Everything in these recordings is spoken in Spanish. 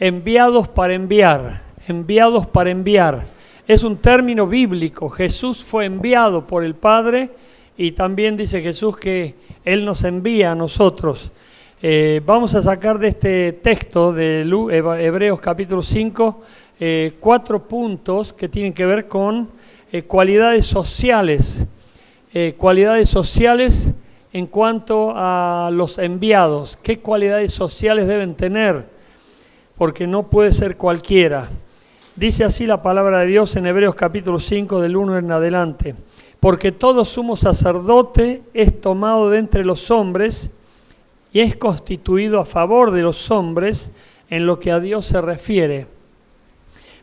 enviados para enviar, enviados para enviar. Es un término bíblico. Jesús fue enviado por el Padre y también dice Jesús que Él nos envía a nosotros. Vamos a sacar de este texto de Hebreos capítulo 5 4 puntos que tienen que ver con cualidades sociales en cuanto a los enviados. ¿Qué cualidades sociales deben tener? Porque no puede ser cualquiera. Dice así la palabra de Dios en Hebreos capítulo 5 del 1 en adelante. Porque todo sumo sacerdote es tomado de entre los hombres y es constituido a favor de los hombres en lo que a Dios se refiere,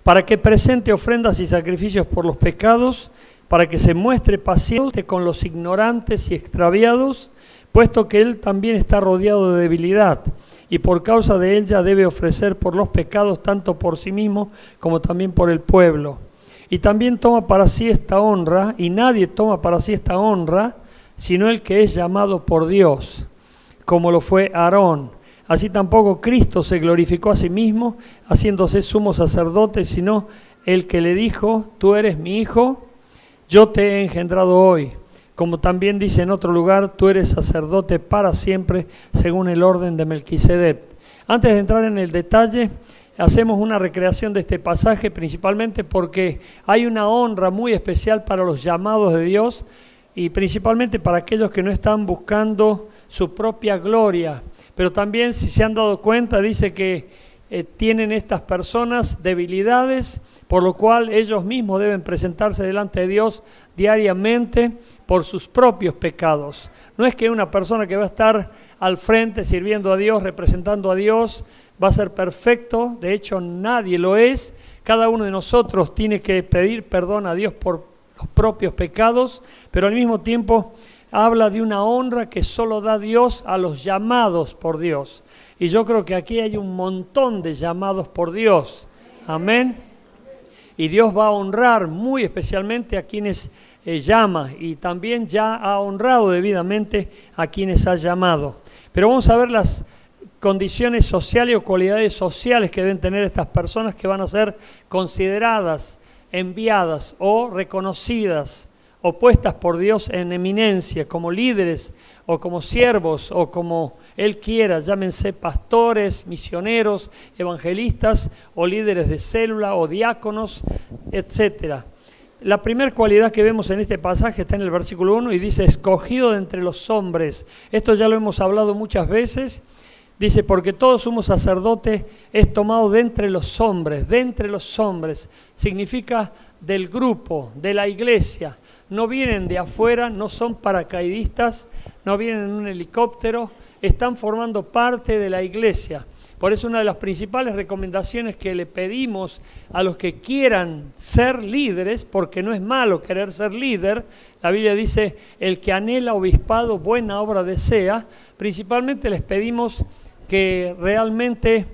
para que presente ofrendas y sacrificios por los pecados, para que se muestre paciente con los ignorantes y extraviados, puesto que Él también está rodeado de debilidad, y por causa de ella debe ofrecer por los pecados tanto por sí mismo como también por el pueblo. Y también toma para sí esta honra, y nadie toma para sí esta honra, sino el que es llamado por Dios, como lo fue Aarón. Así tampoco Cristo se glorificó a sí mismo, haciéndose sumo sacerdote, sino el que le dijo: tú eres mi hijo, yo te he engendrado hoy. Como también dice en otro lugar: tú eres sacerdote para siempre, según el orden de Melquisedec. Antes de entrar en el detalle, hacemos una recreación de este pasaje, principalmente porque hay una honra muy especial para los llamados de Dios y principalmente para aquellos que no están buscando su propia gloria. Pero también, si se han dado cuenta, dice que tienen estas personas debilidades, por lo cual ellos mismos deben presentarse delante de Dios diariamente por sus propios pecados. No es que una persona que va a estar al frente sirviendo a Dios, representando a Dios, va a ser perfecto. De hecho, nadie lo es. Cada uno de nosotros tiene que pedir perdón a Dios por los propios pecados, pero al mismo tiempo habla de una honra que solo da Dios a los llamados por Dios. Y yo creo que aquí hay un montón de llamados por Dios. Amén. Y Dios va a honrar muy especialmente a quienes llama, y también ya ha honrado debidamente a quienes ha llamado. Pero vamos a ver las condiciones sociales o cualidades sociales que deben tener estas personas que van a ser consideradas, enviadas o reconocidas o puestas por Dios en eminencia como líderes o como siervos o como Él quiera, llámense pastores, misioneros, evangelistas o líderes de célula o diáconos, etc. La primera cualidad que vemos en este pasaje está en el versículo 1 y dice: escogido de entre los hombres. Esto ya lo hemos hablado muchas veces. Dice: porque todo sumo sacerdote es tomado de entre los hombres. De entre los hombres significa del grupo, de la iglesia. No vienen de afuera, no son paracaidistas, no vienen en un helicóptero, están formando parte de la iglesia. Por eso una de las principales recomendaciones que le pedimos a los que quieran ser líderes, porque no es malo querer ser líder, la Biblia dice: el que anhela obispado, buena obra desea. Principalmente les pedimos que realmente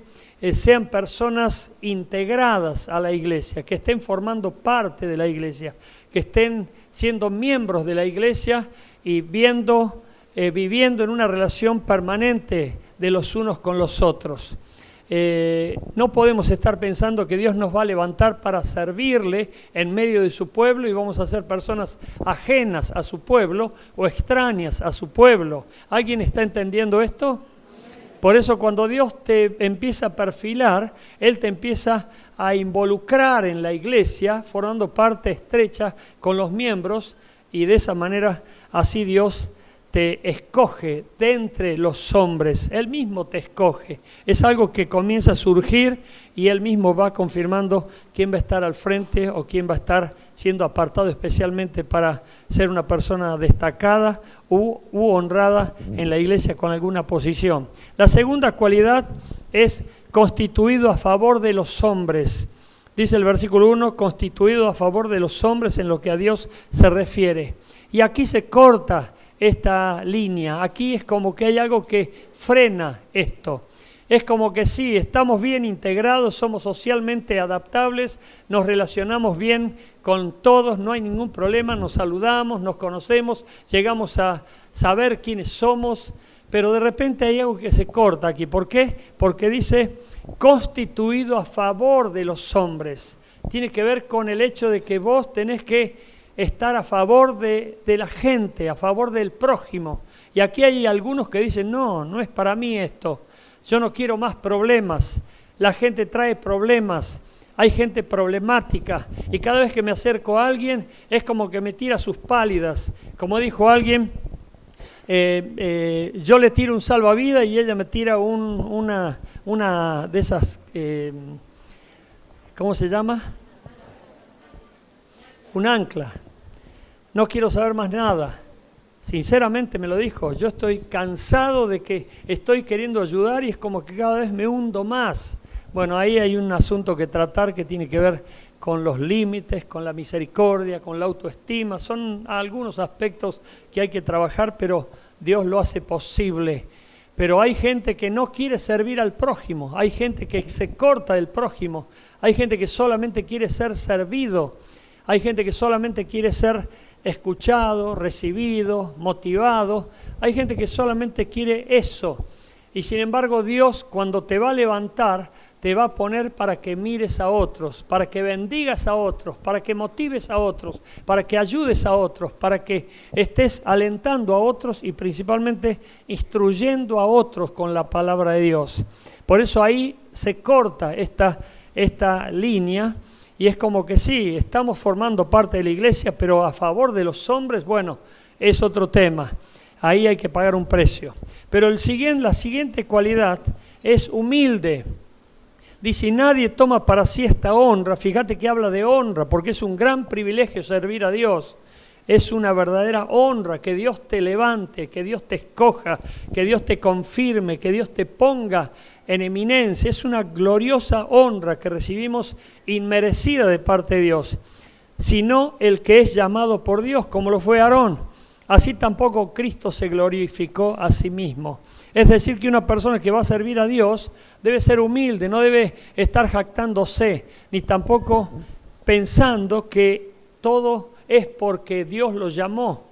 sean personas integradas a la iglesia, que estén formando parte de la iglesia, que estén siendo miembros de la iglesia y viviendo en una relación permanente de los unos con los otros. No podemos estar pensando que Dios nos va a levantar para servirle en medio de su pueblo y vamos a ser personas ajenas a su pueblo o extrañas a su pueblo. ¿Alguien está entendiendo esto? Por eso cuando Dios te empieza a perfilar, Él te empieza a involucrar en la iglesia, formando parte estrecha con los miembros, y de esa manera así Dios te escoge de entre los hombres. Él mismo te escoge. Es algo que comienza a surgir y Él mismo va confirmando quién va a estar al frente o quién va a estar siendo apartado especialmente para ser una persona destacada u honrada en la iglesia con alguna posición. La segunda cualidad es constituido a favor de los hombres. Dice el versículo 1, constituido a favor de los hombres en lo que a Dios se refiere. Y aquí se corta esta línea. Aquí es como que hay algo que frena esto. Es como que sí, estamos bien integrados, somos socialmente adaptables, nos relacionamos bien con todos, no hay ningún problema, nos saludamos, nos conocemos, llegamos a saber quiénes somos, Pero de repente hay algo que se corta aquí. ¿Por qué? Porque dice, constituido a favor de los hombres. Tiene que ver con el hecho de que vos tenés que estar a favor de la gente, a favor del prójimo. Y aquí hay algunos que dicen, no, no es para mí esto. Yo no quiero más problemas. La gente trae problemas. Hay gente problemática. Y cada vez que me acerco a alguien, es como que me tira sus pálidas. Como dijo alguien, yo le tiro un salvavidas y ella me tira una de esas, ¿cómo se llama? Un ancla. No quiero saber más nada. Sinceramente me lo dijo. Yo estoy cansado de que estoy queriendo ayudar y es como que cada vez me hundo más. Bueno, ahí hay un asunto que tratar que tiene que ver con los límites, con la misericordia, con la autoestima. Son algunos aspectos que hay que trabajar, pero Dios lo hace posible. Pero hay gente que no quiere servir al prójimo, hay gente que se corta del prójimo, hay gente que solamente quiere ser servido, hay gente que solamente quiere ser escuchado, recibido, motivado, hay gente que solamente quiere eso. Y sin embargo Dios, cuando te va a levantar, te va a poner para que mires a otros, para que bendigas a otros, para que motives a otros, para que ayudes a otros, para que estés alentando a otros y principalmente instruyendo a otros con la palabra de Dios. Por eso ahí se corta esta línea y es como que sí, estamos formando parte de la iglesia, pero a favor de los hombres, bueno, es otro tema. Ahí hay que pagar un precio. Pero la siguiente cualidad es humilde. Dice, nadie toma para sí esta honra. Fíjate que habla de honra, porque es un gran privilegio servir a Dios. Es una verdadera honra que Dios te levante, que Dios te escoja, que Dios te confirme, que Dios te ponga en eminencia. Es una gloriosa honra que recibimos inmerecida de parte de Dios. Sino el que es llamado por Dios, como lo fue Aarón. Así tampoco Cristo se glorificó a sí mismo. Es decir, que una persona que va a servir a Dios debe ser humilde, no debe estar jactándose, ni tampoco pensando que todo es porque Dios lo llamó.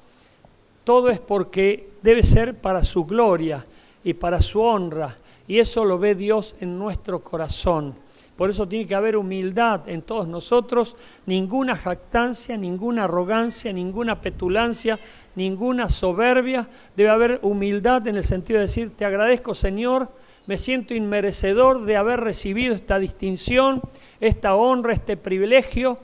Todo es porque debe ser para su gloria y para su honra. Y eso lo ve Dios en nuestro corazón. Por eso tiene que haber humildad en todos nosotros, ninguna jactancia, ninguna arrogancia, ninguna petulancia, ninguna soberbia. Debe haber humildad en el sentido de decir, te agradezco Señor, me siento inmerecedor de haber recibido esta distinción, esta honra, este privilegio,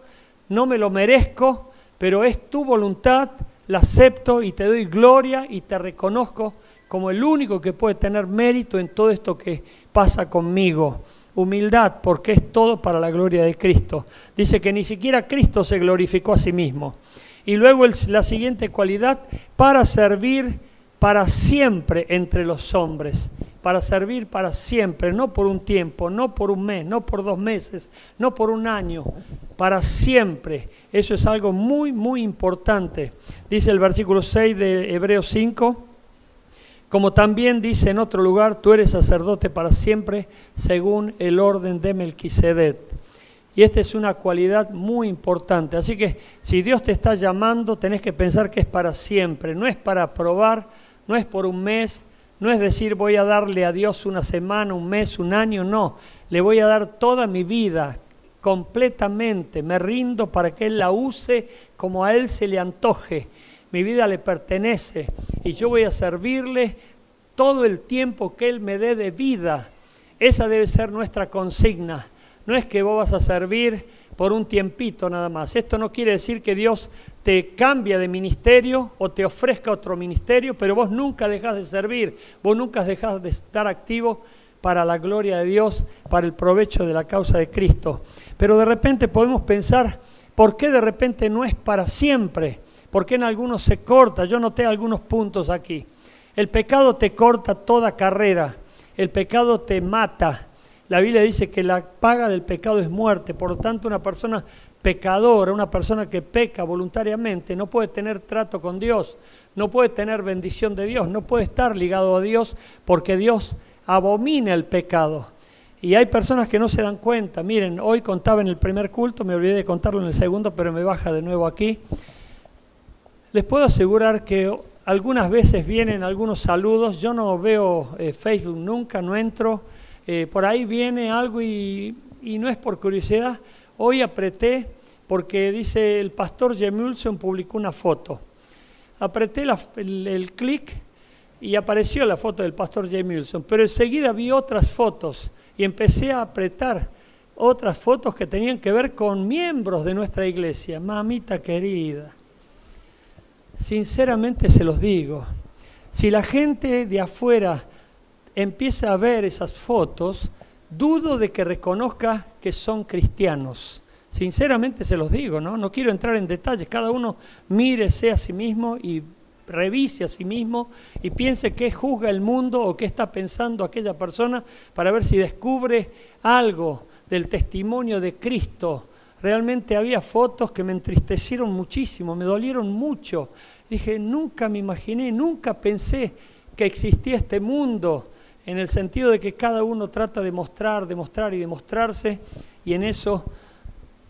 no me lo merezco, pero es tu voluntad, la acepto y te doy gloria y te reconozco como el único que puede tener mérito en todo esto que pasa conmigo. Humildad, porque es todo para la gloria de Cristo. Dice que ni siquiera Cristo se glorificó a sí mismo. Y luego la siguiente cualidad, para servir para siempre entre los hombres. Para servir para siempre, no por un tiempo, no por un mes, no por 2 meses, no por un año, para siempre. Eso es algo muy, muy importante. Dice el versículo 6 de Hebreos 5. Como también dice en otro lugar, tú eres sacerdote para siempre, según el orden de Melquisedec. Y esta es una cualidad muy importante. Así que si Dios te está llamando, tenés que pensar que es para siempre. No es para probar, no es por un mes, no es decir voy a darle a Dios una semana, un mes, un año, no. Le voy a dar toda mi vida, completamente. Me rindo para que Él la use como a Él se le antoje. Mi vida le pertenece y yo voy a servirle todo el tiempo que Él me dé de vida. Esa debe ser nuestra consigna. No es que vos vas a servir por un tiempito nada más. Esto no quiere decir que Dios te cambie de ministerio o te ofrezca otro ministerio, pero vos nunca dejás de servir, vos nunca dejás de estar activo para la gloria de Dios, para el provecho de la causa de Cristo. Pero de repente podemos pensar, ¿por qué de repente no es para siempre? ¿Por qué en algunos se corta? Yo noté algunos puntos aquí. El pecado te corta toda carrera, el pecado te mata. La Biblia dice que la paga del pecado es muerte, por lo tanto una persona pecadora, una persona que peca voluntariamente, no puede tener trato con Dios, no puede tener bendición de Dios, no puede estar ligado a Dios porque Dios abomina el pecado. Y hay personas que no se dan cuenta. Miren, hoy contaba en el primer culto, me olvidé de contarlo en el segundo, pero me baja de nuevo aquí. Les puedo asegurar que algunas veces vienen algunos saludos. Yo no veo Facebook nunca, no entro. Por ahí viene algo y no es por curiosidad. Hoy apreté porque dice el pastor Jemulson publicó una foto. Apreté el clic y apareció la foto del pastor Jemulson, pero enseguida vi otras fotos y empecé a apretar otras fotos que tenían que ver con miembros de nuestra iglesia. Mamita querida, sinceramente se los digo, si la gente de afuera empieza a ver esas fotos, dudo de que reconozca que son cristianos. Sinceramente se los digo, ¿no? No quiero entrar en detalles, cada uno mírese a sí mismo y revise a sí mismo y piense qué juzga el mundo o qué está pensando aquella persona para ver si descubre algo del testimonio de Cristo. Realmente había fotos que me entristecieron muchísimo, me dolieron mucho. Dije, nunca me imaginé, nunca pensé que existía este mundo, en el sentido de que cada uno trata de mostrar y demostrarse, y en eso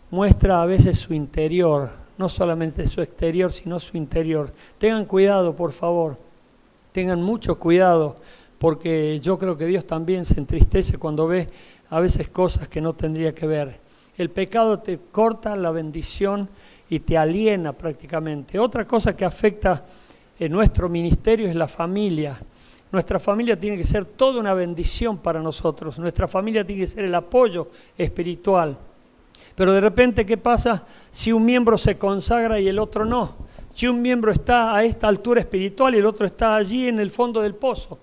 muestra a veces su interior, no solamente su exterior, sino su interior. Tengan cuidado, por favor, tengan mucho cuidado, porque yo creo que Dios también se entristece cuando ve a veces cosas que no tendría que ver. El pecado te corta la bendición y te aliena prácticamente. Otra cosa que afecta en nuestro ministerio es la familia. Nuestra familia tiene que ser toda una bendición para nosotros. Nuestra familia tiene que ser el apoyo espiritual. Pero de repente, ¿qué pasa si un miembro se consagra y el otro no? Si un miembro está a esta altura espiritual y el otro está allí en el fondo del pozo.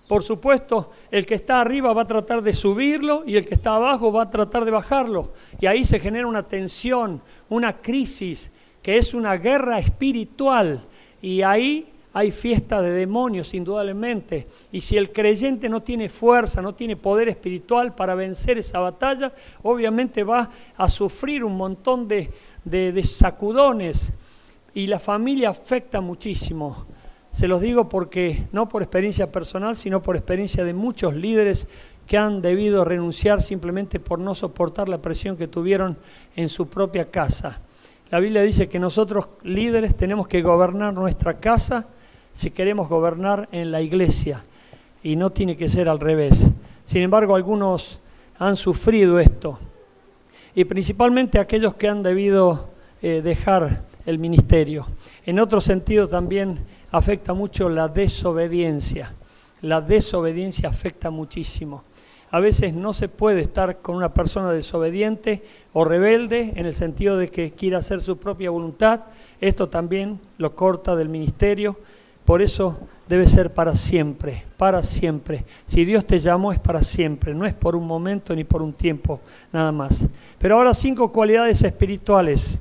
Por supuesto, el que está arriba va a tratar de subirlo y el que está abajo va a tratar de bajarlo. Y ahí se genera una tensión, una crisis, que es una guerra espiritual. Y ahí hay fiesta de demonios, indudablemente. Y si el creyente no tiene fuerza, no tiene poder espiritual para vencer esa batalla, obviamente va a sufrir un montón de sacudones. Y la familia afecta muchísimo. Se los digo porque, no por experiencia personal, sino por experiencia de muchos líderes que han debido renunciar simplemente por no soportar la presión que tuvieron en su propia casa. La Biblia dice que nosotros líderes tenemos que gobernar nuestra casa si queremos gobernar en la iglesia, y no tiene que ser al revés. Sin embargo, algunos han sufrido esto, y principalmente aquellos que han debido dejar el ministerio. En otro sentido también afecta mucho la desobediencia. La desobediencia afecta muchísimo. A veces no se puede estar con una persona desobediente o rebelde en el sentido de que quiere hacer su propia voluntad. Esto también lo corta del ministerio. Por eso debe ser para siempre, para siempre. Si Dios te llamó es para siempre, no es por un momento ni por un tiempo, nada más. Pero ahora 5 cualidades espirituales.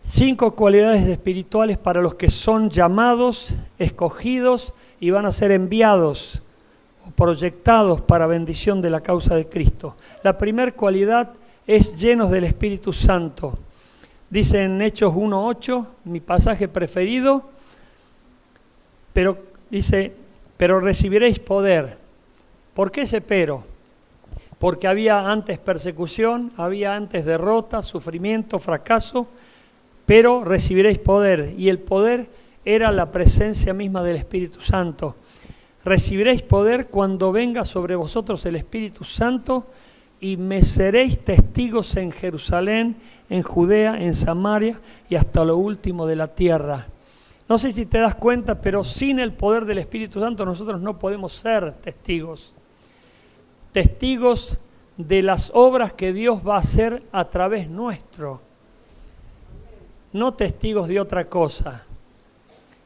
5 cualidades espirituales para los que son llamados, escogidos y van a ser enviados o proyectados para bendición de la causa de Cristo. La primera cualidad es llenos del Espíritu Santo. Dice en Hechos 1:8, mi pasaje preferido, pero dice, pero recibiréis poder. ¿Por qué ese pero? Porque había antes persecución, había antes derrota, sufrimiento, fracaso, pero recibiréis poder, y el poder era la presencia misma del Espíritu Santo. Recibiréis poder cuando venga sobre vosotros el Espíritu Santo, y me seréis testigos en Jerusalén, en Judea, en Samaria y hasta lo último de la tierra. No sé si te das cuenta, pero sin el poder del Espíritu Santo nosotros no podemos ser testigos. Testigos de las obras que Dios va a hacer a través nuestro. No testigos de otra cosa.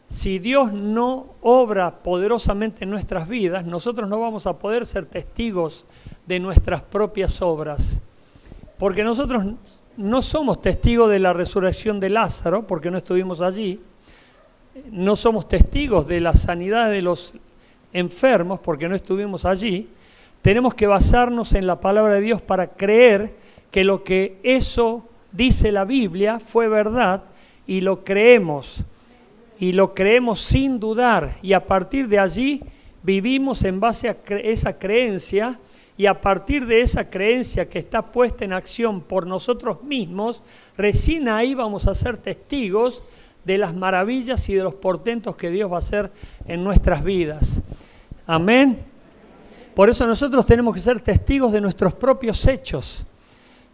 Si Dios no obra poderosamente en nuestras vidas, nosotros no vamos a poder ser testigos de nuestras propias obras. Porque nosotros no somos testigos de la resurrección de Lázaro, porque no estuvimos allí. No somos testigos de la sanidad de los enfermos, porque no estuvimos allí. Tenemos que basarnos en la palabra de Dios para creer que lo que eso dice la Biblia fue verdad, y lo creemos sin dudar, y a partir de allí vivimos en base a esa creencia, y a partir de esa creencia que está puesta en acción por nosotros mismos, recién ahí vamos a ser testigos de las maravillas y de los portentos que Dios va a hacer en nuestras vidas. Amén. Por eso nosotros tenemos que ser testigos de nuestros propios hechos,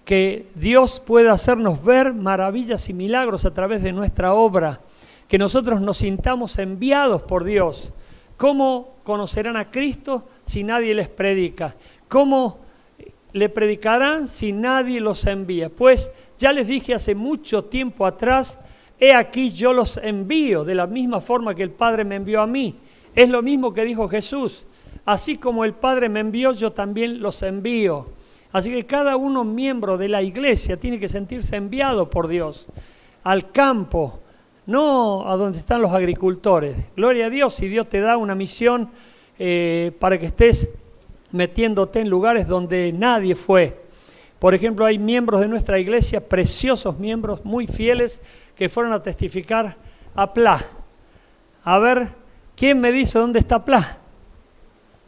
que Dios pueda hacernos ver maravillas y milagros a través de nuestra obra, que nosotros nos sintamos enviados por Dios. ¿Cómo conocerán a Cristo si nadie les predica? ¿Cómo le predicarán si nadie los envía? Pues ya les dije hace mucho tiempo atrás, he aquí yo los envío de la misma forma que el Padre me envió a mí. Es lo mismo que dijo Jesús. Así como el Padre me envió, yo también los envío. Así que cada uno miembro de la iglesia tiene que sentirse enviado por Dios al campo, no a donde están los agricultores. Gloria a Dios si Dios te da una misión para que estés metiéndote en lugares donde nadie fue. Por ejemplo, hay miembros de nuestra iglesia, preciosos miembros, muy fieles, que fueron a testificar a Pla. A ver, ¿quién me dice dónde está Pla?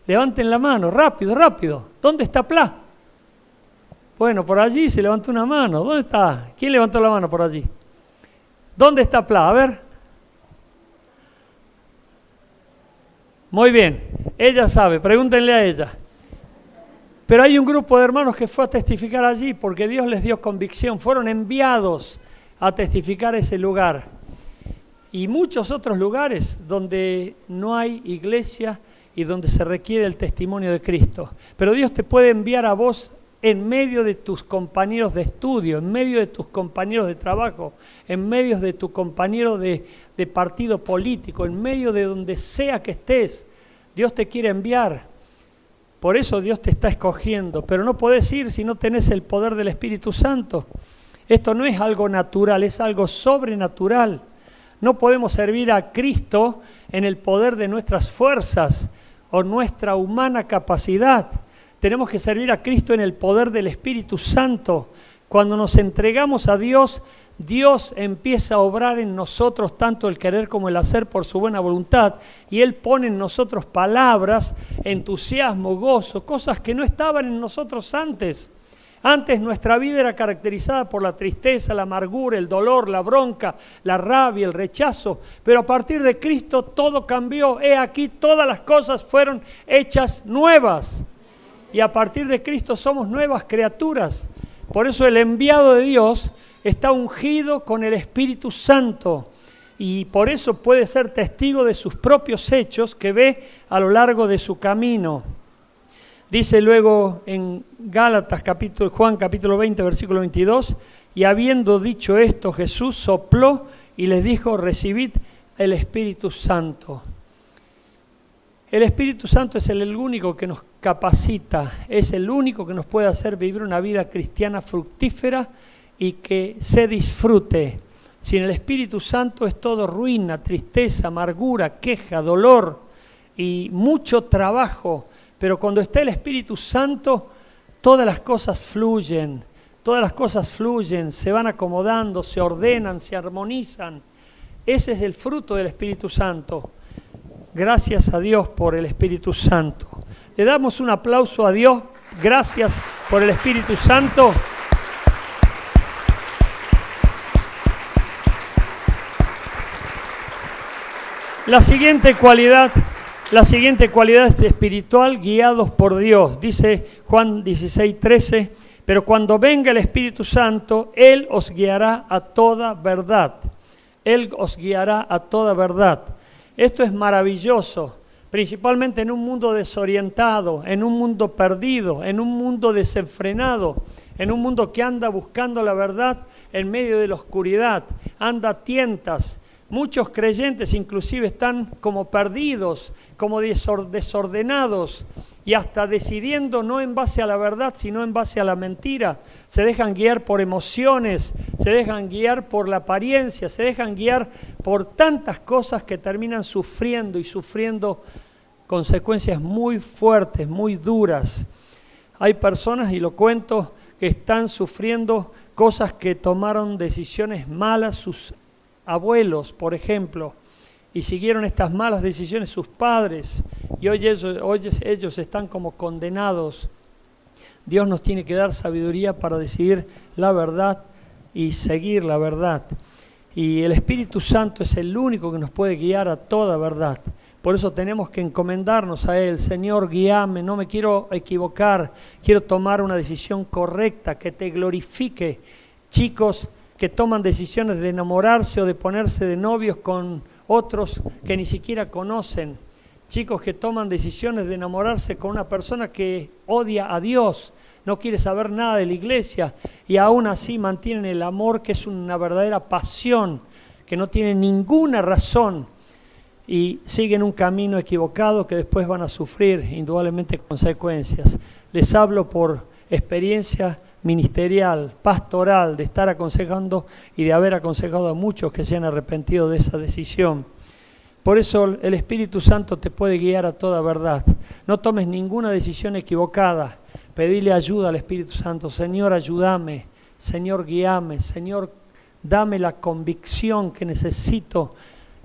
Levanten la mano, rápido, rápido. ¿Dónde está Pla? Bueno, por allí se levantó una mano. ¿Dónde está? ¿Quién levantó la mano por allí? ¿Dónde está Pla? A ver. Muy bien, ella sabe, pregúntenle a ella. Pero hay un grupo de hermanos que fue a testificar allí porque Dios les dio convicción. Fueron enviados a testificar ese lugar. Y muchos otros lugares donde no hay iglesia y donde se requiere el testimonio de Cristo. Pero Dios te puede enviar a vos en medio de tus compañeros de estudio, en medio de tus compañeros de trabajo, en medio de tu compañero de partido político, en medio de donde sea que estés. Dios te quiere enviar. Por eso Dios te está escogiendo, pero no podés ir si no tenés el poder del Espíritu Santo. Esto no es algo natural, es algo sobrenatural. No podemos servir a Cristo en el poder de nuestras fuerzas o nuestra humana capacidad. Tenemos que servir a Cristo en el poder del Espíritu Santo. Cuando nos entregamos a Dios, Dios empieza a obrar en nosotros tanto el querer como el hacer por su buena voluntad. Y Él pone en nosotros palabras, entusiasmo, gozo, cosas que no estaban en nosotros antes. Antes nuestra vida era caracterizada por la tristeza, la amargura, el dolor, la bronca, la rabia, el rechazo. Pero a partir de Cristo todo cambió. He aquí todas las cosas fueron hechas nuevas. Y a partir de Cristo somos nuevas criaturas. Por eso el enviado de Dios está ungido con el Espíritu Santo. Y por eso puede ser testigo de sus propios hechos que ve a lo largo de su camino. Dice luego en Gálatas, Juan capítulo 20, versículo 22, y habiendo dicho esto, Jesús sopló y les dijo, recibid el Espíritu Santo. El Espíritu Santo es el único que nos capacita, es el único que nos puede hacer vivir una vida cristiana fructífera y que se disfrute. Sin el Espíritu Santo es todo ruina, tristeza, amargura, queja, dolor y mucho trabajo. Pero cuando está el Espíritu Santo, todas las cosas fluyen, se van acomodando, se ordenan, se armonizan. Ese es el fruto del Espíritu Santo. Gracias a Dios por el Espíritu Santo. Le damos un aplauso a Dios. Gracias por el Espíritu Santo. La siguiente cualidad es espiritual, guiados por Dios. Dice Juan 16:13, pero cuando venga el Espíritu Santo, Él os guiará a toda verdad. Él os guiará a toda verdad. Esto es maravilloso, principalmente en un mundo desorientado, en un mundo perdido, en un mundo desenfrenado, en un mundo que anda buscando la verdad en medio de la oscuridad, anda a tientas. Muchos creyentes inclusive están como perdidos, como desordenados y hasta decidiendo no en base a la verdad, sino en base a la mentira. Se dejan guiar por emociones, se dejan guiar por la apariencia, se dejan guiar por tantas cosas que terminan sufriendo consecuencias muy fuertes, muy duras. Hay personas, y lo cuento, que están sufriendo cosas que tomaron decisiones malas sus abuelos, por ejemplo, y siguieron estas malas decisiones sus padres, y hoy ellos están como condenados. Dios nos tiene que dar sabiduría para decidir la verdad y seguir la verdad. Y el Espíritu Santo es el único que nos puede guiar a toda verdad. Por eso tenemos que encomendarnos a Él. Señor, guíame, no me quiero equivocar, quiero tomar una decisión correcta, que te glorifique. Chicos que toman decisiones de enamorarse o de ponerse de novios con otros que ni siquiera conocen. Chicos que toman decisiones de enamorarse con una persona que odia a Dios, no quiere saber nada de la iglesia y aún así mantienen el amor, que es una verdadera pasión, que no tiene ninguna razón, y siguen un camino equivocado que después van a sufrir indudablemente consecuencias. Les hablo por experiencia ministerial, pastoral, de estar aconsejando y de haber aconsejado a muchos que se han arrepentido de esa decisión. Por eso el Espíritu Santo te puede guiar a toda verdad. No tomes ninguna decisión equivocada. Pedile ayuda al Espíritu Santo. Señor, ayúdame. Señor, guíame. Señor, dame la convicción que necesito.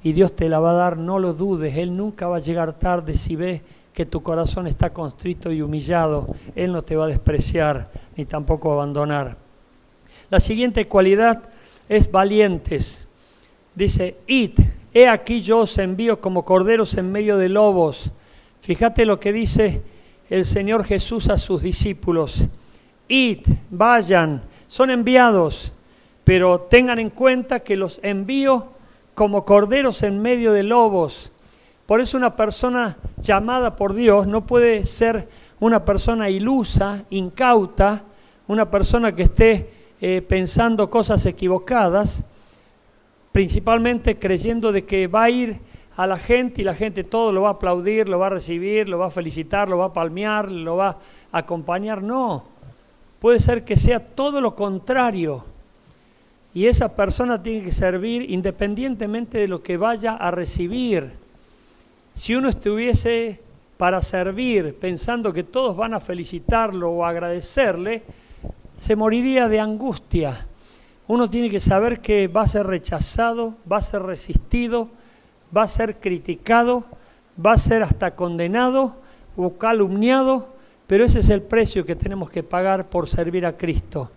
Y Dios te la va a dar, no lo dudes. Él nunca va a llegar tarde si ve que tu corazón está constrito y humillado. Él no te va a despreciar ni tampoco abandonar. La siguiente cualidad es valientes. Dice, id. He aquí yo os envío como corderos en medio de lobos. Fíjate lo que dice el Señor Jesús a sus discípulos. Id, vayan, son enviados, pero tengan en cuenta que los envío como corderos en medio de lobos. Por eso una persona llamada por Dios no puede ser una persona ilusa, incauta, una persona que esté pensando cosas equivocadas, principalmente creyendo de que va a ir a la gente y la gente todo lo va a aplaudir, lo va a recibir, lo va a felicitar, lo va a palmear, lo va a acompañar. No, puede ser que sea todo lo contrario. Y esa persona tiene que servir independientemente de lo que vaya a recibir. Si uno estuviese para servir pensando que todos van a felicitarlo o agradecerle, se moriría de angustia. Uno tiene que saber que va a ser rechazado, va a ser resistido, va a ser criticado, va a ser hasta condenado o calumniado, pero ese es el precio que tenemos que pagar por servir a Cristo.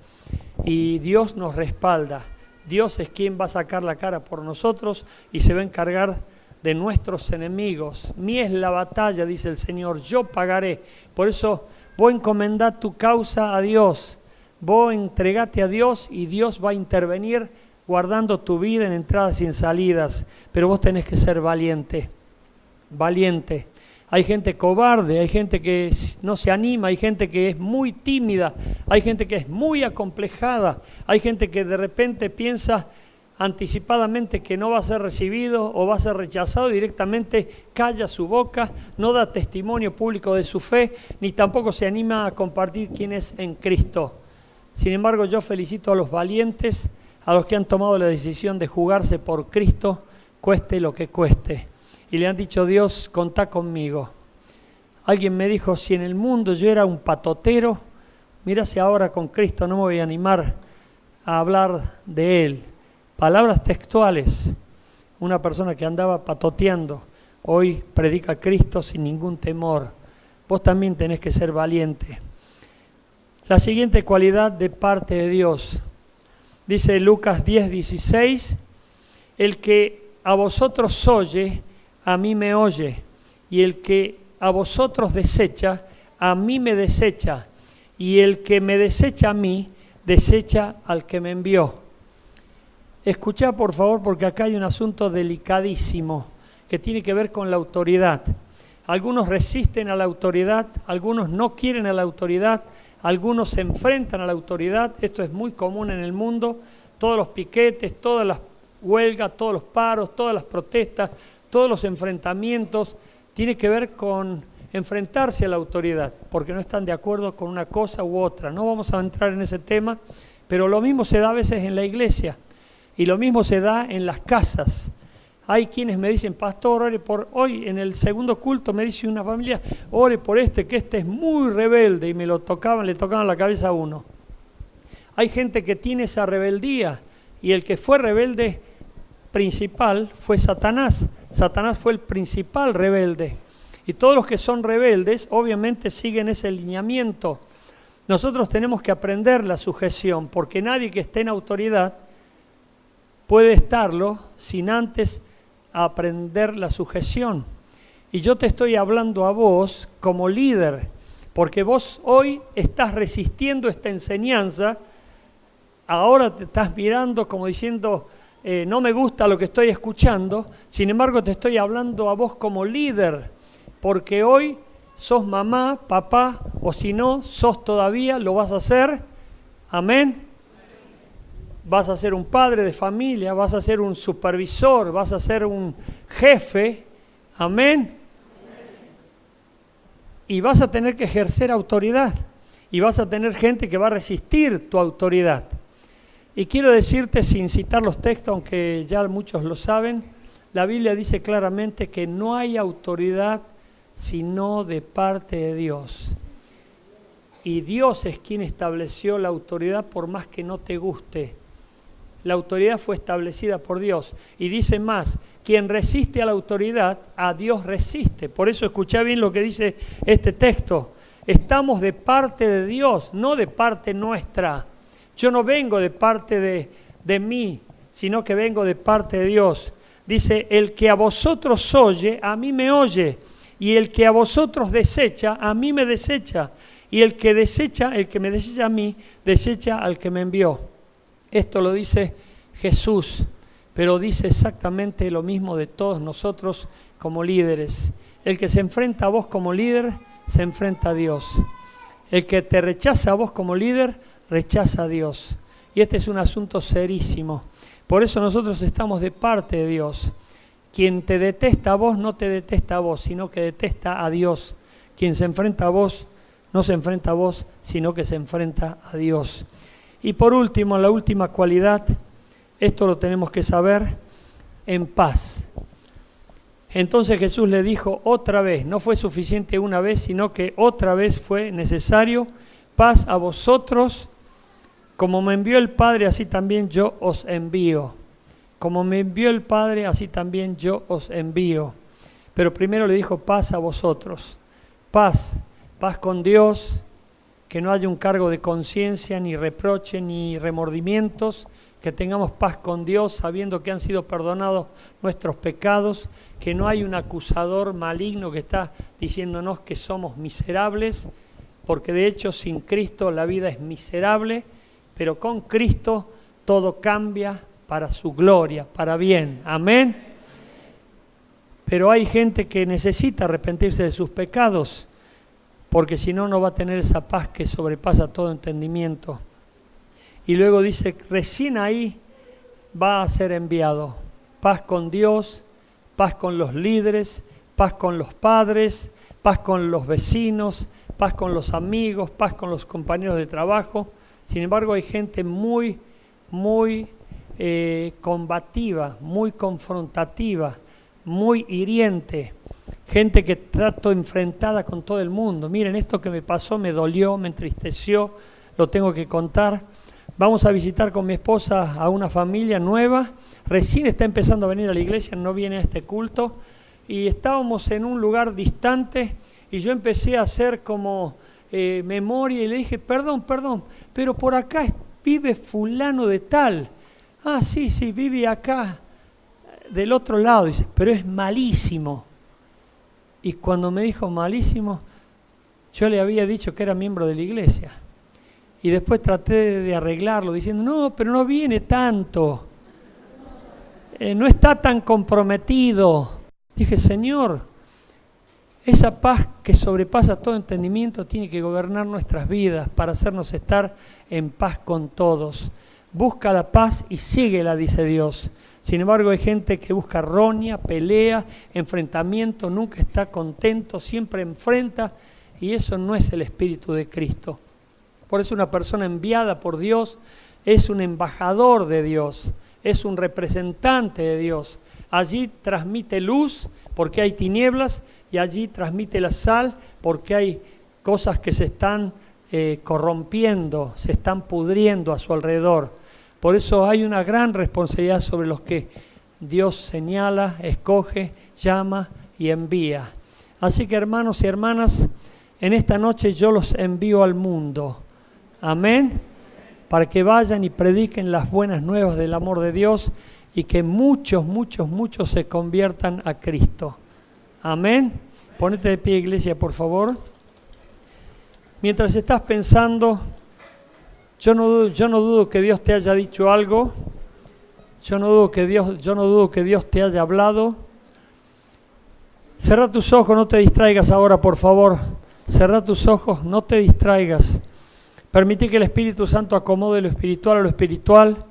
Y Dios nos respalda. Dios es quien va a sacar la cara por nosotros y se va a encargar de nuestros enemigos. Mía es la batalla, dice el Señor, yo pagaré. Por eso vos encomendá tu causa a Dios. Vos entregate a Dios y Dios va a intervenir guardando tu vida en entradas y en salidas. Pero vos tenés que ser valiente, valiente. Hay gente cobarde, hay gente que no se anima, hay gente que es muy tímida, hay gente que es muy acomplejada, hay gente que de repente piensa anticipadamente que no va a ser recibido o va a ser rechazado, directamente calla su boca, no da testimonio público de su fe, ni tampoco se anima a compartir quién es en Cristo. Sin embargo, yo felicito a los valientes, a los que han tomado la decisión de jugarse por Cristo, cueste lo que cueste. Y le han dicho, Dios, contá conmigo. Alguien me dijo, si en el mundo yo era un patotero, mira si ahora con Cristo no me voy a animar a hablar de Él. Palabras textuales. Una persona que andaba patoteando, hoy predica a Cristo sin ningún temor. Vos también tenés que ser valiente. La siguiente cualidad de parte de Dios. Dice Lucas 10:16, el que a vosotros oye, a mí me oye, y el que a vosotros desecha, a mí me desecha, y el que me desecha a mí, desecha al que me envió. Escuchá por favor, porque acá hay un asunto delicadísimo que tiene que ver con la autoridad. Algunos resisten a la autoridad, algunos no quieren a la autoridad, algunos se enfrentan a la autoridad. Esto es muy común en el mundo, todos los piquetes, todas las huelgas, todos los paros, todas las protestas, todos los enfrentamientos, tiene que ver con enfrentarse a la autoridad, porque no están de acuerdo con una cosa u otra. No vamos a entrar en ese tema, pero lo mismo se da a veces en la iglesia y lo mismo se da en las casas. Hay quienes me dicen, pastor, ore por hoy, en el segundo culto me dice una familia, ore por que este es muy rebelde, y le tocaban la cabeza a uno. Hay gente que tiene esa rebeldía, y el que fue rebelde principal fue Satanás. Satanás fue el principal rebelde. Y todos los que son rebeldes, obviamente siguen ese lineamiento. Nosotros tenemos que aprender la sujeción, porque nadie que esté en autoridad puede estarlo sin antes aprender la sujeción. Y yo te estoy hablando a vos como líder, porque vos hoy estás resistiendo esta enseñanza. Ahora te estás mirando como diciendo, no me gusta lo que estoy escuchando. Sin embargo, te estoy hablando a vos como líder, porque hoy sos mamá, papá, o si no, sos todavía, lo vas a hacer. Amén. Vas a ser un padre de familia, vas a ser un supervisor, vas a ser un jefe. Amén. Y vas a tener que ejercer autoridad. Y vas a tener gente que va a resistir tu autoridad. Y quiero decirte, sin citar los textos, aunque ya muchos lo saben, la Biblia dice claramente que no hay autoridad sino de parte de Dios. Y Dios es quien estableció la autoridad por más que no te guste. La autoridad fue establecida por Dios. Y dice más, quien resiste a la autoridad, a Dios resiste. Por eso escuchá bien lo que dice este texto. Estamos de parte de Dios, no de parte nuestra. Yo no vengo de parte de mí, sino que vengo de parte de Dios. Dice, el que a vosotros oye, a mí me oye. Y el que a vosotros desecha, a mí me desecha. Y el que me desecha a mí, desecha al que me envió. Esto lo dice Jesús, pero dice exactamente lo mismo de todos nosotros como líderes. El que se enfrenta a vos como líder, se enfrenta a Dios. El que te rechaza a vos como líder, rechaza a Dios. Y este es un asunto serísimo. Por eso nosotros estamos de parte de Dios. Quien te detesta a vos, no te detesta a vos, sino que detesta a Dios. Quien se enfrenta a vos, no se enfrenta a vos, sino que se enfrenta a Dios. Y por último, la última cualidad, esto lo tenemos que saber, en paz. Entonces Jesús le dijo otra vez, no fue suficiente una vez, sino que otra vez fue necesario, paz a vosotros, como me envió el Padre, así también yo os envío. Como me envió el Padre, así también yo os envío. Pero primero le dijo paz a vosotros. Paz con Dios, que no haya un cargo de conciencia, ni reproche, ni remordimientos, que tengamos paz con Dios, sabiendo que han sido perdonados nuestros pecados, que no hay un acusador maligno que está diciéndonos que somos miserables, porque de hecho sin Cristo la vida es miserable, pero con Cristo todo cambia para su gloria, para bien. Amén. Pero hay gente que necesita arrepentirse de sus pecados, porque si no, no va a tener esa paz que sobrepasa todo entendimiento. Y luego dice, recién ahí va a ser enviado. Paz con Dios, paz con los líderes, paz con los padres, paz con los vecinos, paz con los amigos, paz con los compañeros de trabajo. Sin embargo, hay gente muy combativa, muy confrontativa, muy hiriente, gente que trato enfrentada con todo el mundo. Miren, esto que me pasó me dolió, me entristeció, lo tengo que contar. Vamos a visitar con mi esposa a una familia nueva, recién está empezando a venir a la iglesia, no viene a este culto, y estábamos en un lugar distante y yo empecé a hacer como memoria y le dije, perdón, pero por acá vive fulano de tal. Ah, sí, vive acá, del otro lado. Dice, pero es malísimo. Y cuando me dijo malísimo, yo le había dicho que era miembro de la iglesia. Y después traté de arreglarlo, diciendo, no, pero no viene tanto. No está tan comprometido. Dije, Señor, esa paz que sobrepasa todo entendimiento tiene que gobernar nuestras vidas para hacernos estar en paz con todos. Busca la paz y síguela, dice Dios. Sin embargo, hay gente que busca roña, pelea, enfrentamiento, nunca está contento, siempre enfrenta, y eso no es el Espíritu de Cristo. Por eso una persona enviada por Dios es un embajador de Dios, es un representante de Dios. Allí transmite luz porque hay tinieblas y allí transmite la sal porque hay cosas que se están corrompiendo, se están pudriendo a su alrededor. Por eso hay una gran responsabilidad sobre los que Dios señala, escoge, llama y envía. Así que hermanos y hermanas, en esta noche yo los envío al mundo. Amén. Para que vayan y prediquen las buenas nuevas del amor de Dios y que muchos se conviertan a Cristo. Amén. Ponete de pie, iglesia, por favor. Mientras estás pensando, yo no dudo que Dios te haya dicho algo. Yo no dudo que Dios te haya hablado. Cerra tus ojos, no te distraigas ahora, por favor. Cerra tus ojos, no te distraigas. Permite que el Espíritu Santo acomode lo espiritual a lo espiritual,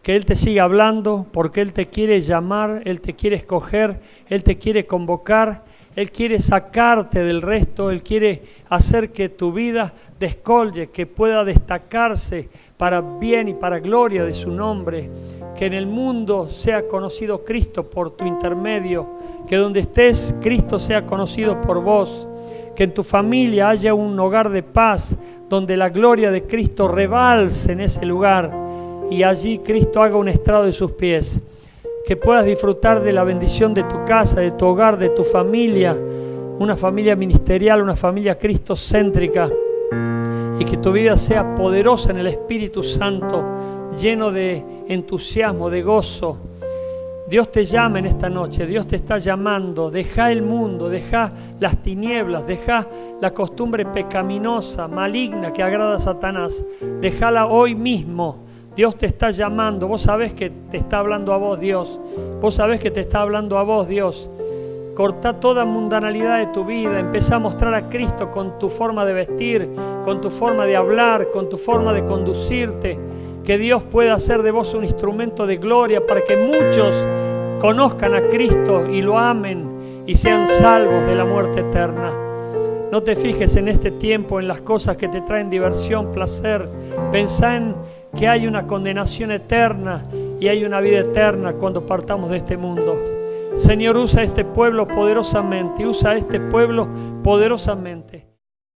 que Él te siga hablando, porque Él te quiere llamar, Él te quiere escoger, Él te quiere convocar, Él quiere sacarte del resto, Él quiere hacer que tu vida descolle, que pueda destacarse para bien y para gloria de su nombre, que en el mundo sea conocido Cristo por tu intermedio, que donde estés Cristo sea conocido por vos, que en tu familia haya un hogar de paz, donde la gloria de Cristo rebalse en ese lugar y allí Cristo haga un estrado de sus pies. Que puedas disfrutar de la bendición de tu casa, de tu hogar, de tu familia, una familia ministerial, una familia cristocéntrica, y que tu vida sea poderosa en el Espíritu Santo, lleno de entusiasmo, de gozo. Dios te llama en esta noche, Dios te está llamando. Deja el mundo, deja las tinieblas, deja la costumbre pecaminosa, maligna que agrada a Satanás. Déjala hoy mismo. Dios te está llamando. Vos sabés que te está hablando a vos, Dios. Vos sabés que te está hablando a vos, Dios. Cortá toda mundanalidad de tu vida. Empezá a mostrar a Cristo con tu forma de vestir, con tu forma de hablar, con tu forma de conducirte. Que Dios pueda hacer de vos un instrumento de gloria para que muchos conozcan a Cristo y lo amen y sean salvos de la muerte eterna. No te fijes en este tiempo en las cosas que te traen diversión, placer. Pensá en que hay una condenación eterna y hay una vida eterna cuando partamos de este mundo. Señor, usa este pueblo poderosamente, usa este pueblo poderosamente.